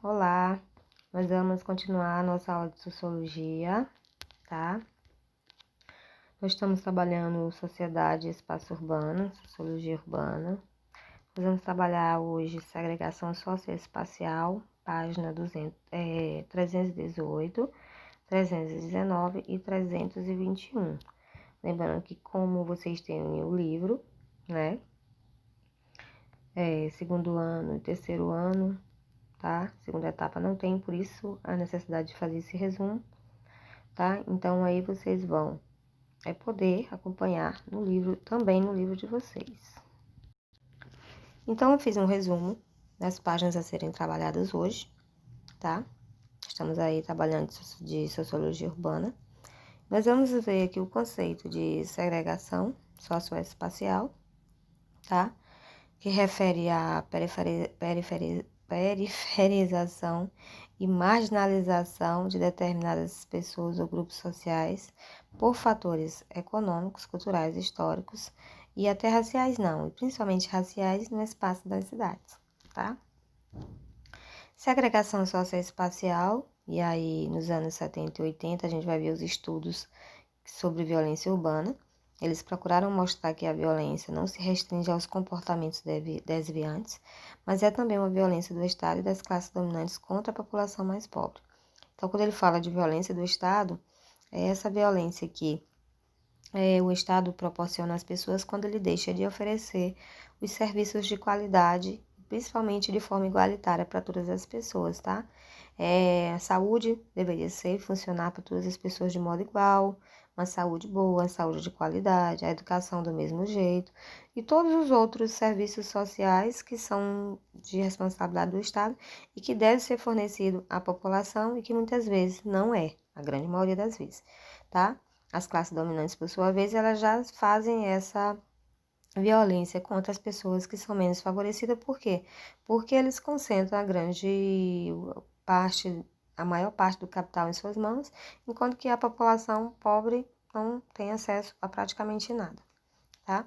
Olá, nós vamos continuar a nossa aula de Sociologia, tá? Nós estamos trabalhando Sociedade e Espaço Urbano, Sociologia Urbana. Nós vamos trabalhar hoje Segregação Socioespacial, página 318, 319 e 321. Lembrando que como vocês têm o livro, né? Segundo ano e terceiro ano, tá? Segunda etapa não tem, por isso a necessidade de fazer esse resumo, tá? Então aí vocês vão poder acompanhar no livro, também no livro de vocês. Então eu fiz um resumo das páginas a serem trabalhadas hoje, tá? Estamos aí trabalhando de sociologia urbana. Nós vamos ver aqui o conceito de segregação socioespacial, tá? Que refere à periferização e marginalização de determinadas pessoas ou grupos sociais por fatores econômicos, culturais, históricos e até raciais não, e principalmente raciais no espaço das cidades, tá? Segregação socioespacial, e aí nos anos 70 e 80 a gente vai ver os estudos sobre violência urbana. Eles procuraram mostrar que a violência não se restringe aos comportamentos desviantes, mas é também uma violência do Estado e das classes dominantes contra a população mais pobre. Então, quando ele fala de violência do Estado, é essa violência que o Estado proporciona às pessoas quando ele deixa de oferecer os serviços de qualidade, principalmente de forma igualitária para todas as pessoas, tá? A saúde deveria funcionar para todas as pessoas de modo igual, uma saúde boa, saúde de qualidade, a educação do mesmo jeito e todos os outros serviços sociais que são de responsabilidade do Estado e que devem ser fornecidos à população e que muitas vezes não é, a grande maioria das vezes, tá? As classes dominantes, por sua vez, elas já fazem essa violência contra as pessoas que são menos favorecidas. Por quê? Porque eles concentram a maior parte do capital em suas mãos, enquanto que a população pobre não tem acesso a praticamente nada, tá?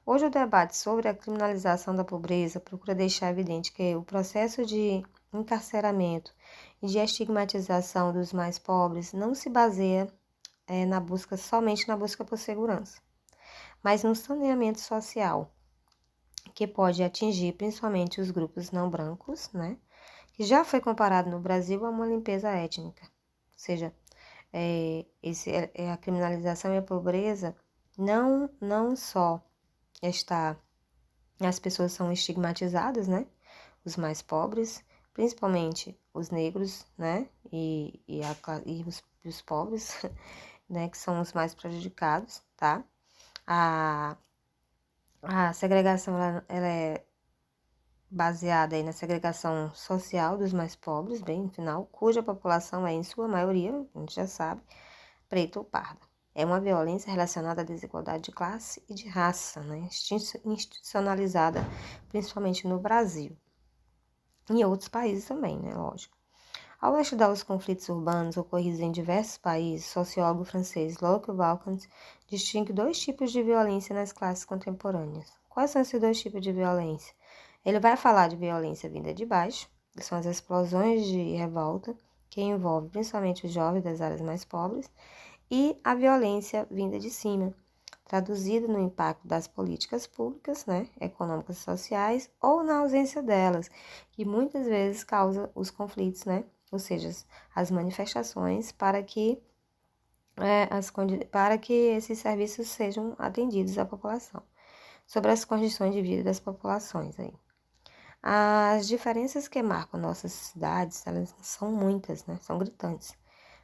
Hoje o debate sobre a criminalização da pobreza procura deixar evidente que o processo de encarceramento e de estigmatização dos mais pobres não se baseia somente na busca por segurança, mas no saneamento social, que pode atingir principalmente os grupos não brancos, né? Que já foi comparado no Brasil a uma limpeza étnica. Ou seja, a criminalização e a pobreza não só as pessoas são estigmatizadas, né? Os mais pobres, principalmente os negros, né? E os pobres, né? Que são os mais prejudicados, tá? A segregação ela é baseada aí na segregação social dos mais pobres, bem no final, cuja população é, em sua maioria, a gente já sabe, preta ou parda. É uma violência relacionada à desigualdade de classe e de raça, né? Institucionalizada principalmente no Brasil. E em outros países também, né? Lógico. Ao estudar os conflitos urbanos ocorridos em diversos países, o sociólogo francês Luc Valcant distingue dois tipos de violência nas classes contemporâneas. Quais são esses dois tipos de violência? Ele vai falar de violência vinda de baixo, que são as explosões de revolta, que envolve principalmente os jovens das áreas mais pobres, e a violência vinda de cima, traduzida no impacto das políticas públicas, né, econômicas e sociais, ou na ausência delas, que muitas vezes causa os conflitos, né, ou seja, as manifestações para que esses serviços sejam atendidos à população, sobre as condições de vida das populações aí. As diferenças que marcam nossas cidades, elas são muitas, né? São gritantes.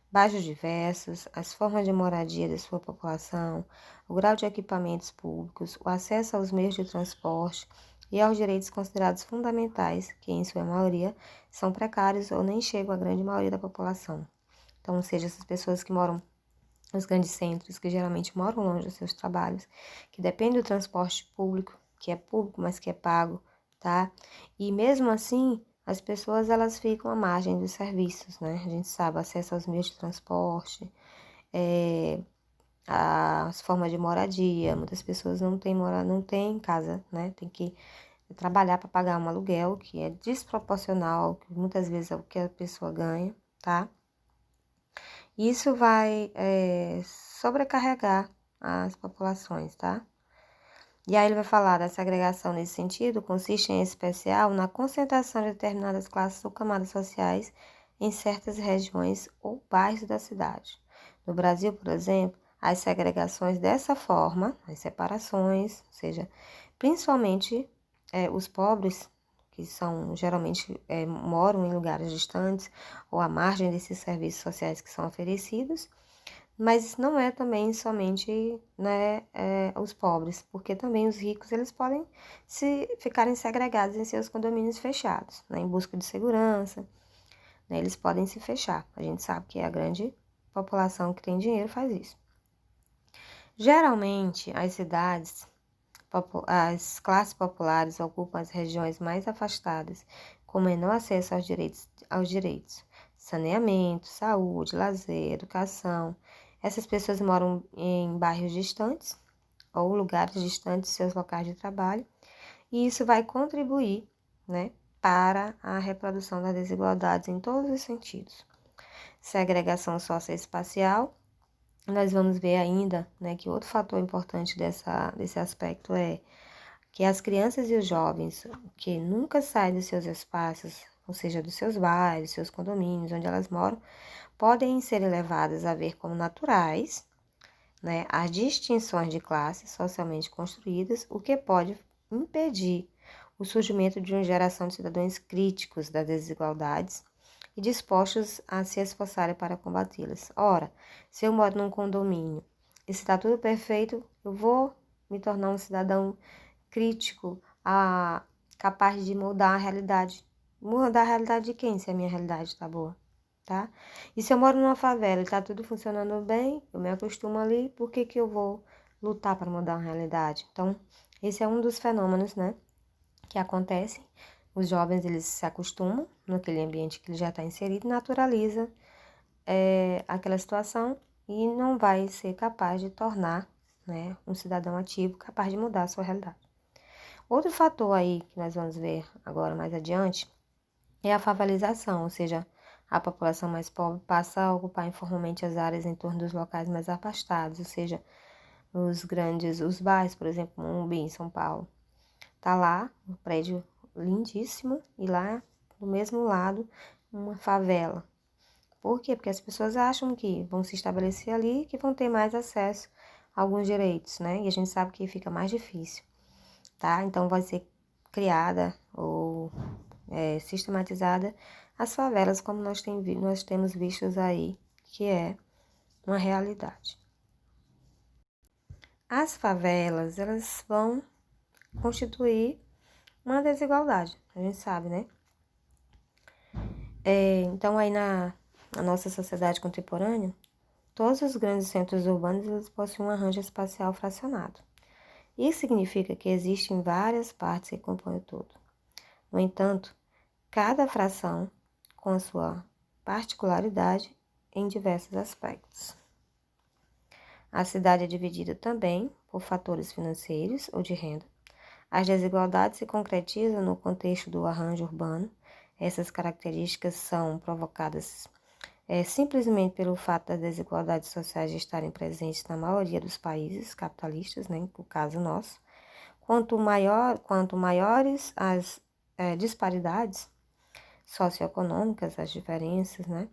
Bairros diversos, as formas de moradia de sua população, o grau de equipamentos públicos, o acesso aos meios de transporte e aos direitos considerados fundamentais, que em sua maioria são precários ou nem chegam à grande maioria da população. Então, ou seja, essas pessoas que moram nos grandes centros, que geralmente moram longe dos seus trabalhos, que dependem do transporte público, que é público, mas que é pago, tá? E mesmo assim, as pessoas elas ficam à margem dos serviços, né? A gente sabe, acesso aos meios de transporte, as formas de moradia. Muitas pessoas não têm casa, né? Tem que trabalhar para pagar um aluguel que é desproporcional, que muitas vezes é o que a pessoa ganha, tá? Isso vai sobrecarregar as populações, tá? E aí ele vai falar da segregação nesse sentido, consiste em especial na concentração de determinadas classes ou camadas sociais em certas regiões ou bairros da cidade. No Brasil, por exemplo, as segregações dessa forma, as separações, ou seja, principalmente os pobres, que são geralmente moram em lugares distantes ou à margem desses serviços sociais que são oferecidos, mas não é também somente, né, os pobres, porque também os ricos eles podem se ficarem segregados em seus condomínios fechados, né, em busca de segurança, né, eles podem se fechar. A gente sabe que a grande população que tem dinheiro faz isso. Geralmente, as cidades, as classes populares ocupam as regiões mais afastadas, com menor acesso aos direitos, saneamento, saúde, lazer, educação. Essas pessoas moram em bairros distantes ou lugares distantes de seus locais de trabalho, e isso vai contribuir, né, para a reprodução das desigualdades em todos os sentidos. Segregação socioespacial, nós vamos ver ainda, né, que outro fator importante desse aspecto é que as crianças e os jovens que nunca saem dos seus espaços, ou seja, dos seus bairros, seus condomínios, onde elas moram, podem ser levadas a ver como naturais, né, as distinções de classes socialmente construídas, o que pode impedir o surgimento de uma geração de cidadãos críticos das desigualdades e dispostos a se esforçarem para combatê-las. Ora, se eu moro num condomínio e se está tudo perfeito, eu vou me tornar um cidadão crítico, capaz de mudar a realidade. Mudar a realidade de quem, se a minha realidade está boa, tá? E se eu moro numa favela e está tudo funcionando bem, eu me acostumo ali, por que que eu vou lutar para mudar a realidade? Então, esse é um dos fenômenos, né, que acontecem. Os jovens, eles se acostumam naquele ambiente que ele já está inserido, naturaliza aquela situação e não vai ser capaz de tornar, né, um cidadão ativo capaz de mudar a sua realidade. Outro fator aí que nós vamos ver agora mais adiante é a favelização, ou seja, a população mais pobre passa a ocupar informalmente as áreas em torno dos locais mais afastados, ou seja, os bairros, por exemplo, Morumbi, em São Paulo. Tá lá um prédio lindíssimo e lá do mesmo lado uma favela. Por quê? Porque as pessoas acham que vão se estabelecer ali e que vão ter mais acesso a alguns direitos, né? E a gente sabe que fica mais difícil, tá? Então vai ser criada ou sistematizada as favelas, como nós temos vistos aí, que é uma realidade. As favelas, elas vão constituir uma desigualdade, a gente sabe, né? Então, aí na nossa sociedade contemporânea, todos os grandes centros urbanos eles possuem um arranjo espacial fracionado. Isso significa que existem várias partes que compõem o todo. No entanto, cada fração com a sua particularidade em diversos aspectos. A cidade é dividida também por fatores financeiros ou de renda. As desigualdades se concretizam no contexto do arranjo urbano. Essas características são provocadas simplesmente pelo fato das desigualdades sociais estarem presentes na maioria dos países capitalistas, né, no caso nosso. Quanto maiores as disparidades socioeconômicas, as diferenças, né,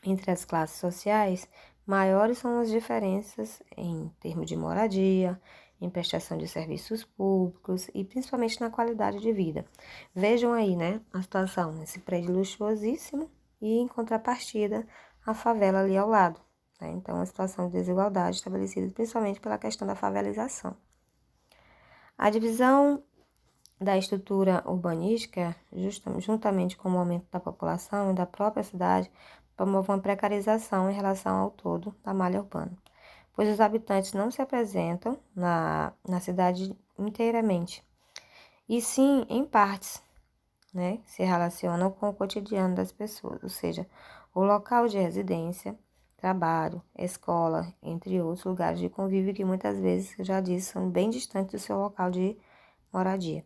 entre as classes sociais, maiores são as diferenças em termos de moradia, em prestação de serviços públicos e principalmente na qualidade de vida. Vejam aí, né, a situação, esse prédio luxuosíssimo e, em contrapartida, a favela ali ao lado, né? Então, a situação de desigualdade estabelecida principalmente pela questão da favelização. A divisão da estrutura urbanística, juntamente com o aumento da população e da própria cidade, promove uma precarização em relação ao todo da malha urbana, pois os habitantes não se apresentam na cidade inteiramente, e sim em partes, né, se relacionam com o cotidiano das pessoas, ou seja, o local de residência, trabalho, escola, entre outros lugares de convívio que muitas vezes, eu já disse, são bem distantes do seu local de moradia.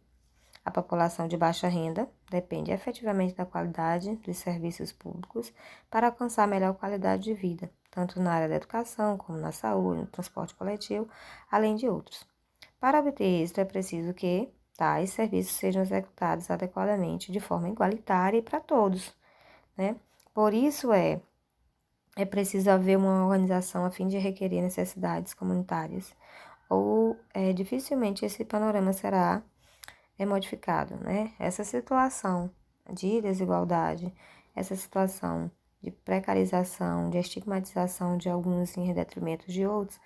A população de baixa renda depende efetivamente da qualidade dos serviços públicos para alcançar melhor qualidade de vida, tanto na área da educação, como na saúde, no transporte coletivo, além de outros. Para obter êxito, é preciso que tais serviços sejam executados adequadamente, de forma igualitária e para todos, né? Por isso é preciso haver uma organização a fim de requerer necessidades comunitárias, ou dificilmente esse panorama será modificado, né? Essa situação de desigualdade, essa situação de precarização, de estigmatização de alguns em detrimento de outros,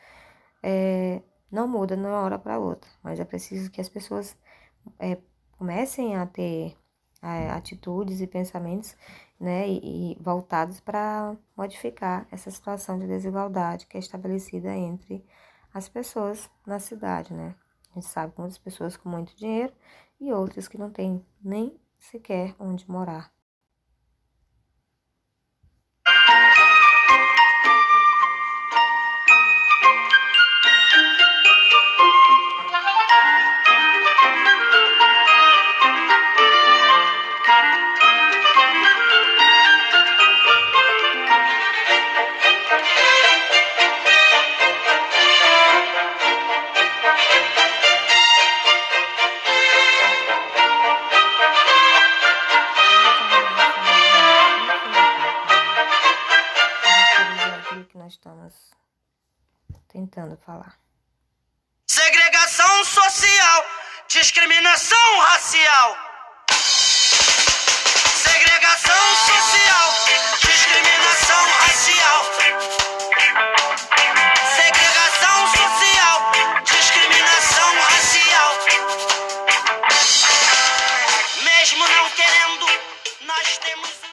não muda de uma hora para outra, mas é preciso que as pessoas comecem a ter atitudes e pensamentos, né, e voltados para modificar essa situação de desigualdade que é estabelecida entre as pessoas na cidade, né? A gente sabe muitas pessoas com muito dinheiro e outras que não têm nem sequer onde morar. Aquilo que nós estamos tentando falar. Segregação social, discriminação racial. Segregação social, discriminação racial. Segregação social, discriminação racial. Mesmo não querendo, nós temos